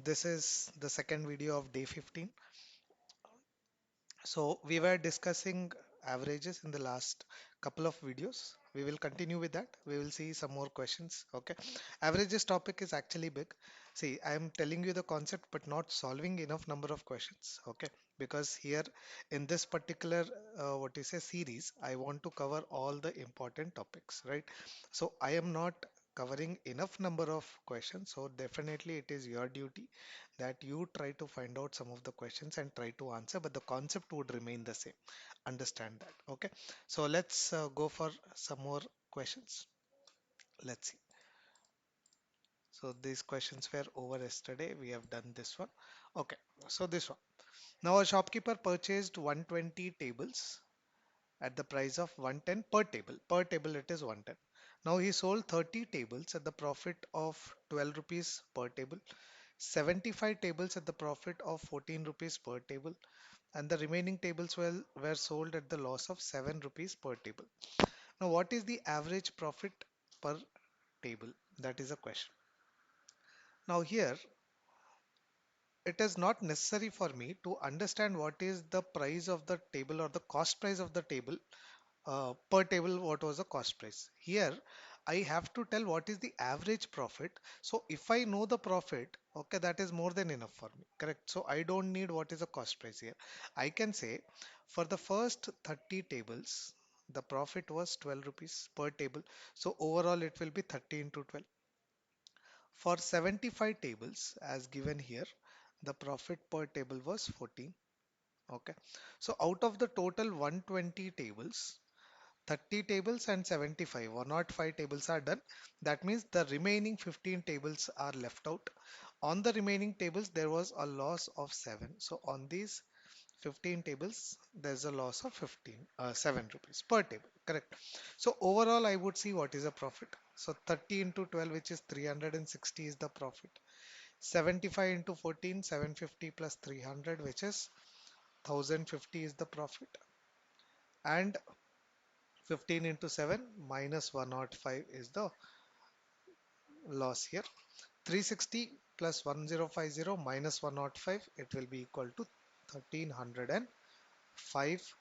This is the second video of day 15. So we were discussing averages in the last couple of videos. We will continue with that. We will see some more questions. Okay. Averages topic is actually big. See, I am telling you the concept, but not solving enough number of questions. Okay. Because here in this particular, what you say, series, I want to cover all the important topics, right? So I am not covering enough number of questions. So definitely it is your duty that you try to find out some of the questions and try to answer, but the concept would remain the same. Understand that. Okay. So let's go for some more questions. Let's see. So these questions were over yesterday. We have done this one. Okay. So this one. Now a shopkeeper purchased 120 tables at the price of 110 per table. Per table it is 110. Now he sold 30 tables at the profit of 12 rupees per table, 75 tables at the profit of 14 rupees per table, and the remaining tables were sold at the loss of 7 rupees per table. Now, what is the average profit per table? That is a question. Now, here it is not necessary for me to understand what is the price of the table or the cost price of the table per table, what was the cost price. Here I have to tell what is the average profit. So if I know the profit, okay, that is more than enough for me, correct? So I don't need what is the cost price here. I can say for the first 30 tables the profit was 12 rupees per table, so overall it will be 30 into 12. For 75 tables as given here, the profit per table was 14. Okay, so out of the total 120 tables, 30 tables and 75, 105 tables are done. That means the remaining 15 tables are left out. On the remaining tables, there was a loss of 7. So on these 15 tables, there's a loss of 7 rupees per table, correct? So overall, I would see what is a profit. So 30 into 12, which is 360 is the profit. 75 into 14, 750 plus 300, which is 1050 is the profit. And 15 into 7 minus 105 is the loss here. 360 plus 1050 minus 105, it will be equal to 1305.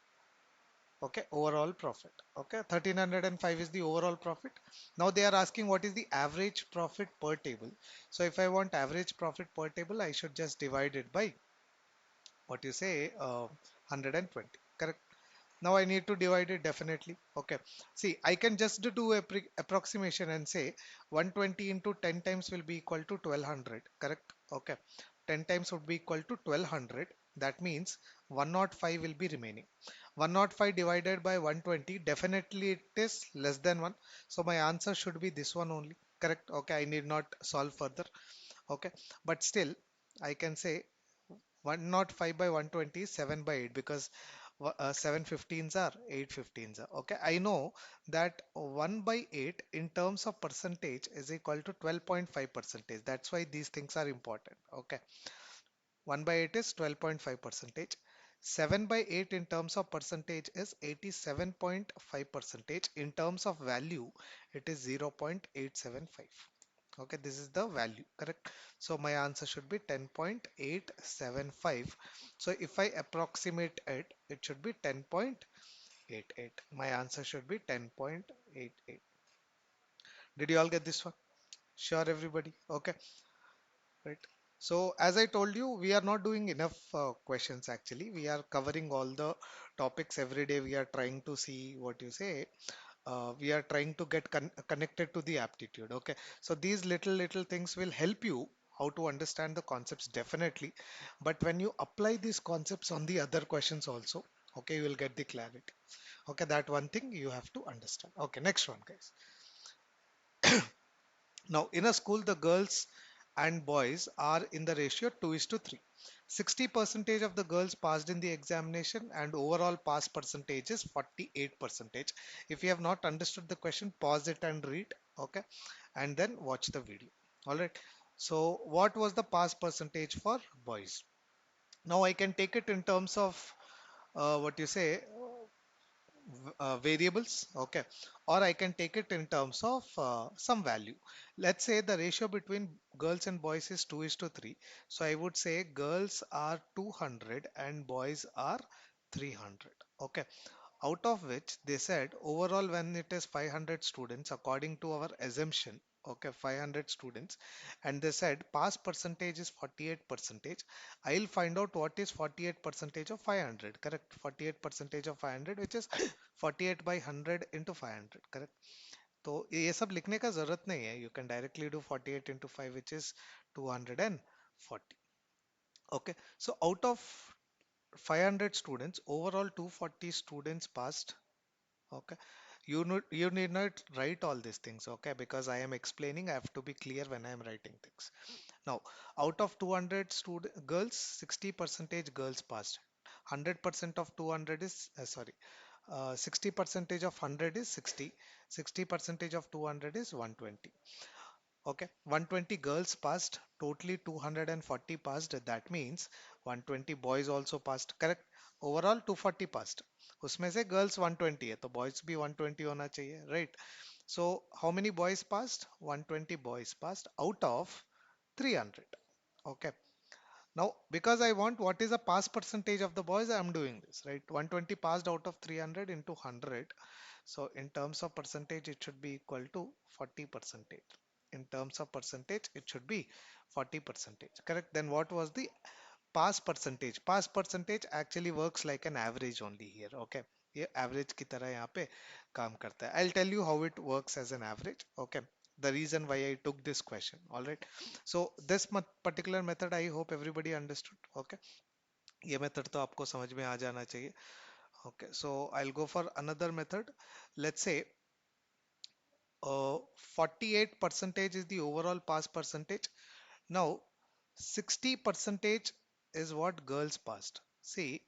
Okay, overall profit. Okay, 1305 is the overall profit. Now they are asking what is the average profit per table. So if I want average profit per table, I should just divide it by what you say 120, correct? Now I need to divide it definitely. Okay. See, I can just do a approximation and say 120 into 10 times will be equal to 1200. Correct? Okay. 10 times would be equal to 1200. That means 105 will be remaining. 105 divided by 120, definitely it is less than 1. So my answer should be this one only. Correct? Okay. I need not solve further. Okay. But still, I can say 105 by 120 is 7 by 8 because 7 15s are 8 15s are. Okay, I know that 1 by 8 in terms of percentage is equal to 12.5 percentage. That's why these things are important. Okay, 1 by 8 is 12.5 percentage. 7 by 8 in terms of percentage is 87.5 percentage. In terms of value, it is 0.875. Okay, this is the value, correct? So my answer should be 10.875. So if I approximate it, it should be 10.88. My answer should be 10.88. Did you all get this one? Sure, everybody. Okay, right. So as I told you, we are not doing enough questions actually. We are covering all the topics every day. We are trying to see what you say. We are trying to get connected to the aptitude. Okay, so these little things will help you how to understand the concepts definitely, but when you apply these concepts on the other questions also, okay, you will get the clarity. Okay, that one thing you have to understand. Okay, next one, guys. Now in a school, the girls and boys are in the ratio 2 is to 3. 60 percentage of the girls passed in the examination and overall pass percentage is 48 percentage. If you have not understood the question, pause it and read. Okay, and then watch the video. All right, so what was the pass percentage for boys? Now I can take it in terms of what you say variables, okay, or I can take it in terms of some value. Let's say the ratio between girls and boys is 2 is to 3. So I would say girls are 200 and boys are 300. Okay, out of which they said overall when it is 500 students according to our assumption, okay, 500 students, and they said pass percentage is 48 percentage. I'll find out what is 48 percentage of 500, correct? 48 percentage of 500, which is 48 by 100 into 500, correct? तो ये सब लिखने का जरूरत नहीं है, you can directly do 48 into 5, which is 240. Okay, so out of 500 students, overall 240 students passed. Okay, you need not write all these things, okay, because I am explaining, I have to be clear when I am writing things. Now, out of 200 student girls, 60 percentage girls passed. 100% of 200 is 60 percentage of 100 is 60. 60 percentage of 200 is 120. Okay, 120 girls passed, totally 240 passed. That means 120 boys also passed, correct? Overall 240 passed. उसमें से girls 120 है, तो boys भी 120 होना चाहिए, right? So how many boys passed? 120 boys passed out of 300. Okay. Now, because I want what is the pass percentage of the boys, I am doing this, right? 120 passed out of 300 into 100. So in terms of percentage, it should be equal to 40 percentage. In terms of percentage, it should be 40 percentage. Correct? Then what was the pass percentage? Pass percentage actually works like an average only here. Okay. ये average की तरह यहाँ पे काम करता है. I'll tell you how it works as an average. Okay. The reason why I took this question. All right. So this particular method, I hope everybody understood. Okay. ये method तो आपको समझ में आ जाना चाहिए. Okay. So I'll go for another method. Let's say 48 percentage is the overall pass percentage. Now 60 percentage is what girls passed. See,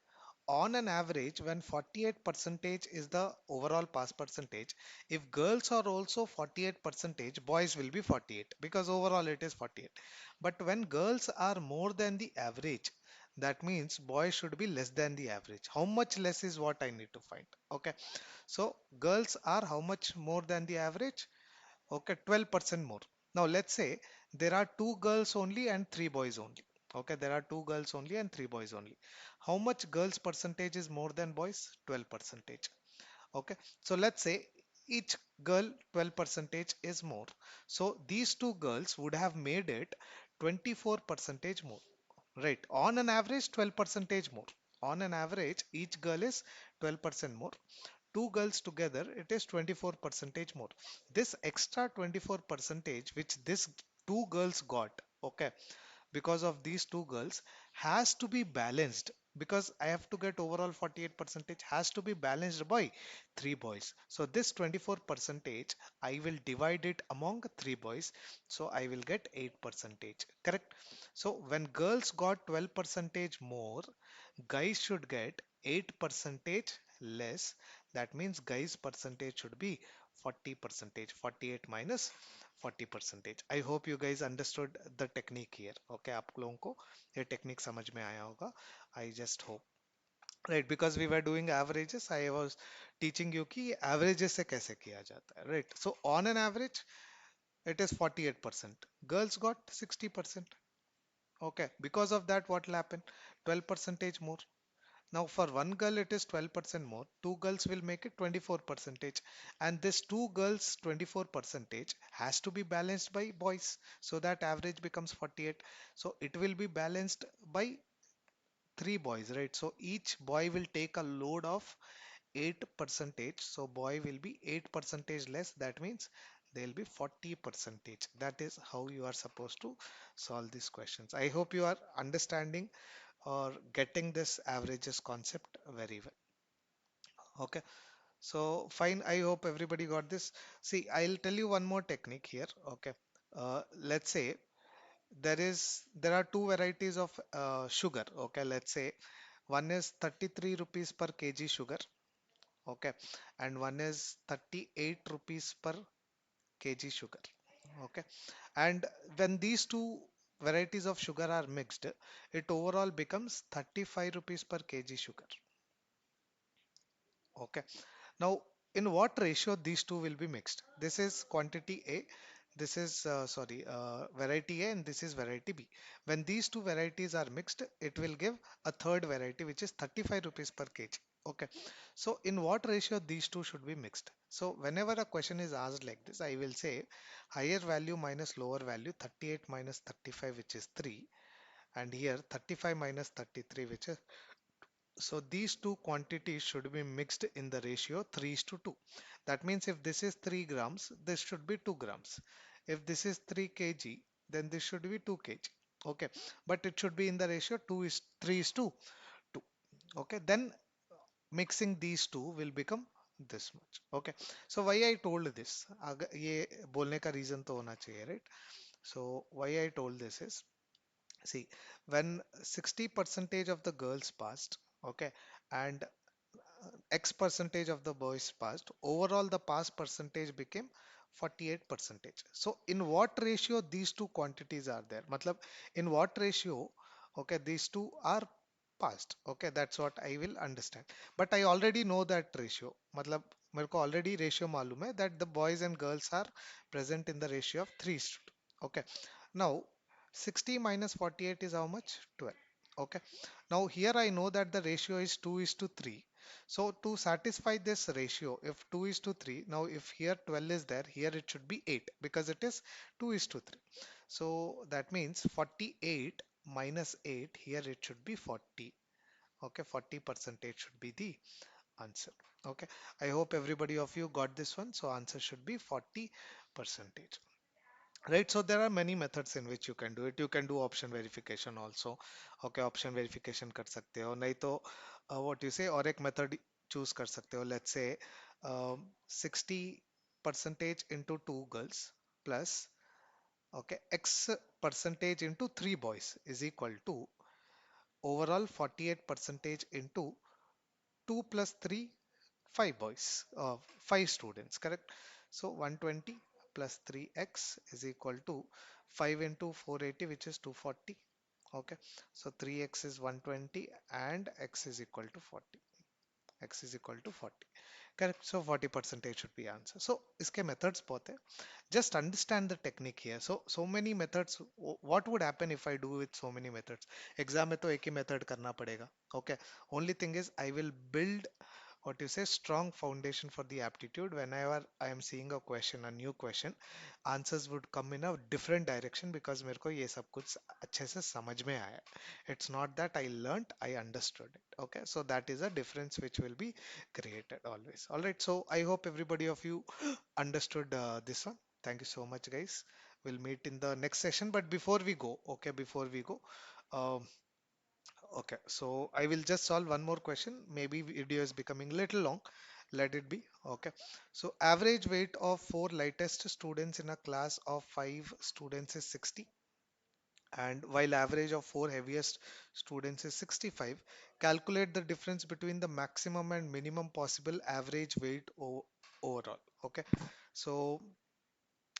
on an average, when 48 percentage is the overall pass percentage, if girls are also 48 percentage, boys will be 48 because overall it is 48. But when girls are more than the average, that means boys should be less than the average. How much less is what I need to find. Okay, so girls are how much more than the average? Okay, 12% more. Now let's say there are two girls only and three boys only. Okay, there are two girls only and three boys only. How much girls percentage is more than boys? 12 percentage. Okay, so let's say each girl 12 percentage is more. So these two girls would have made it 24 percentage more. Right, on an average 12 percentage more. On an average, each girl is 12% more. Two girls together, it is 24 percentage more. This extra 24 percentage which this two girls got, okay, because of these two girls has to be balanced, because I have to get overall 48 percentage, has to be balanced by three boys. So this 24 percentage I will divide it among three boys, so I will get 8 percentage, correct? So when girls got 12 percentage more, guys should get 8 percentage less. That means guys percentage should be 40 percentage. 48 minus 40 percentage. I hope you guys understood the technique here. Okay, आप लोगों को ये technique समझ में आया होगा. I just hope. Right, because we were doing averages, I was teaching you कि averages से कैसे किया जाता है. Right, so on an average, it is 48%. Girls got 60%. Okay, because of that, what will happen? 12 percentage more. Now for one girl it is 12% more, two girls will make it 24 percentage, and this two girls 24 percentage has to be balanced by boys, so that average becomes 48. So it will be balanced by three boys, right? So each boy will take a load of 8 percentage, so boy will be 8 percentage less, that means there will be 40 percentage. That is how you are supposed to solve these questions. I hope you are understanding or getting this averages concept very well. Okay, so fine. I hope everybody got this. See, I'll tell you one more technique here. Okay, let's say there are two varieties of sugar. Okay, let's say one is 33 rupees per kg sugar. Okay, and one is 38 rupees per kg sugar. Okay, and when these two varieties of sugar are mixed, it overall becomes 35 rupees per kg sugar. Okay, Now, in what ratio these two will be mixed? This is quantity A, this is variety A, and this is variety B. When these two varieties are mixed, it will give a third variety which is 35 rupees per kg. Okay. So in what ratio these two should be mixed? So whenever a question is asked like this, I will say higher value minus lower value, 38 minus 35, which is 3, and here 35 minus 33, which is, so these two quantities should be mixed in the ratio 3 is to 2. That means if this is 3 grams, this should be 2 grams. If this is 3 kg, then this should be 2 kg. Okay, but it should be in the ratio 2 is 3 is to 2. Okay, then mixing these two will become this much. Okay, so why I told this? ये बोलने का reason तो होना चाहिए, right? So why I told this is, see, when 60 percentage of the girls passed, okay, and X percentage of the boys passed, overall the pass percentage became 48 percentage. So in what ratio these two quantities are there? Matlab, in what ratio, okay, these two are passed. Okay, that's what I will understand. But I already know that ratio. Matlab, मेरे को already ratio मालूम है that the boys and girls are present in the ratio of 3 to 2. Okay. Now, 60 minus 48 is how much? 12. Okay. Now here I know that the ratio is 2 is to 3. So to satisfy this ratio, if 2 is to 3, now if here 12 is there, here it should be 8 because it is 2 is to 3. So that means 48 minus 8, here it should be 40. Okay, 40 percentage should be the answer. Okay, I hope everybody of you got this one. So answer should be 40 percentage. Right, so there are many methods in which you can do it. You can do option verification also. Okay, option verification कर सकते हो, नहीं तो what you say और एक method choose कर सकते हो. Let's say 60 percentage into 2 girls plus, okay, X percentage into 3 boys is equal to overall 48 percentage into 2 plus 3, 5 boys, 5 students, correct? So 120 plus 3x is equal to 5 into 480, which is 240. Okay, so 3x is 120 and x is equal to 40. X is equal to 40. Correct. So 40 percentage should be answer. So iske methods both hai. Just understand the technique here. So many methods. What would happen if I do with so many methods? Exam में तो एक ही method करना पड़ेगा. Okay. Only thing is I will build what you say strong foundation for the aptitude. Whenever I am seeing a question, a new question, answers would come in a different direction because मेरे को ये सब कुछ अच्छे से समझ में आया. It's not that I learnt, I understood it. Okay, so that is a difference which will be created always. All right, so I hope everybody of you understood this one. Thank you so much, guys. We'll meet in the next session. But before we go, okay, before we go, um, okay, so I will just solve one more question. Maybe video is becoming little long. Let it be. Okay. So average weight of 4 lightest students in a class of 5 students is 60. And while average of 4 heaviest students is 65, calculate the difference between the maximum and minimum possible average weight overall. Okay. So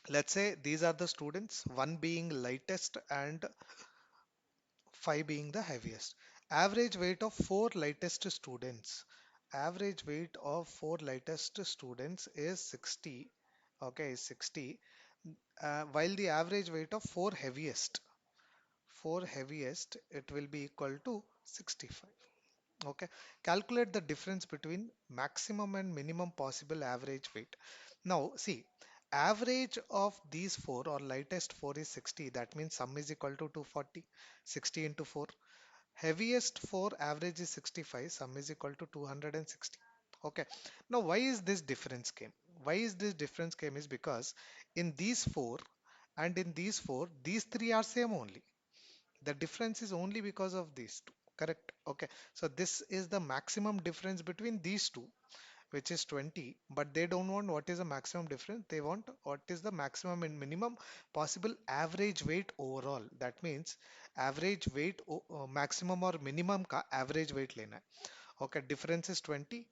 let's say these are the students, one being lightest and 5 being the heaviest. Average weight of 4 lightest students. Average weight of 4 lightest students is 60. Okay, is 60. While the average weight of 4 heaviest, it will be equal to 65. Okay, calculate the difference between maximum and minimum possible average weight. Now, see, average of these four or lightest four is 60. That means sum is equal to 240. 60 into 4. Heaviest 4 average is 65, sum is equal to 260. Okay. Now why is this difference came? Why is this difference came is because in these 4 and in these 4, these 3 are same only. The difference is only because of these two. Correct. Okay. So this is the maximum difference between these two, which is 20, but they don't want what is the maximum difference. They want what is the maximum and minimum possible average weight overall. That means average weight maximum or minimum का average weight लेना है. Okay, difference is 20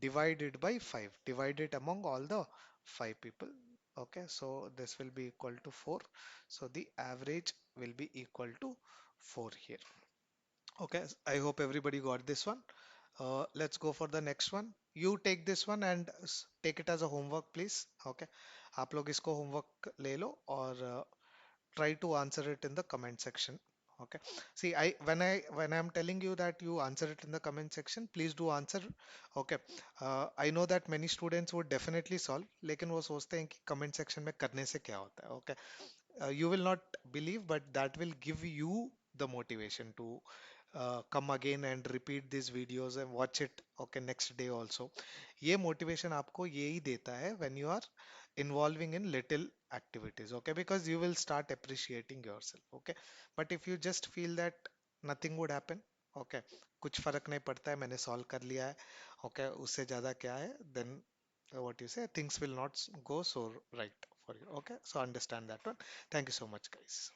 divided by 5. Divide it among all the 5 people. Okay, so this will be equal to 4. So the average will be equal to 4 here. Okay, I hope everybody got this one. Let's go for the next one. You take this one and take it as a homework, please. Okay. आप लोग इसको homework ले लो और try to answer it in the comment section. Okay. See, when I'm telling you that you answer it in the comment section, please do answer. Okay. I know that many students would definitely solve, लेकिन वो सोचते हैं कि comment section में करने से क्या होता है. Okay. You will not believe, but that will give you the motivation to come again and repeat these videos and watch it okay next day also. ये motivation आपको यही देता है when you are involving in little activities, okay, because you will start appreciating yourself, okay. But if you just feel that nothing would happen, okay, कुछ फर्क नहीं पड़ता है, मैंने solve कर लिया है, okay, उससे ज़्यादा क्या है, then what you say, things will not go so right for you, okay. So understand that one. Thank you so much, guys.